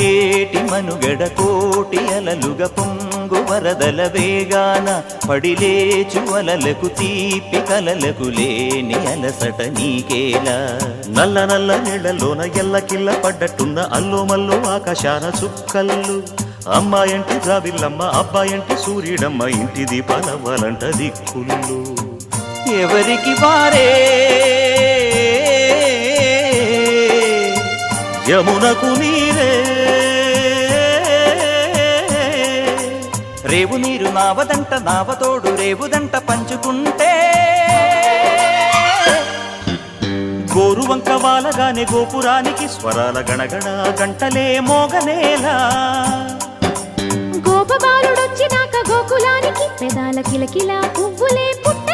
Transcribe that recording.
పొంగేటి మనుగడ కోటి అలలుగా పొంగు వరదల వేగాన పడిలేచు అలలకు తీపి కలలకు లేని అలసట నీకేలా నల్ల నల్ల నీళ్లలోన ఎల్లకిల్ల పడ్డట్టున్న అల్లో మల్లో ఆకాశాన చుక్కల్లు అమ్మాయంటి ద్రావిల్లమ్మ అబ్బాయంటి సూర్యుడమ్మ ఇంటి దీపాలవ్వాలంట దిక్కులు ఎవరికి వారే యమునకు నీరే రేవు నీరు నావదంట నావతోడు రేవుదంట పంచుకుంటే గోరువంక వాలగానే గోపురానికి స్వరాల గణగణ గంటలే మోగనేలా గోపబాలుడొచ్చినాక గోకులానికి పెదాల కిలకిల పువ్వులే పుట్ట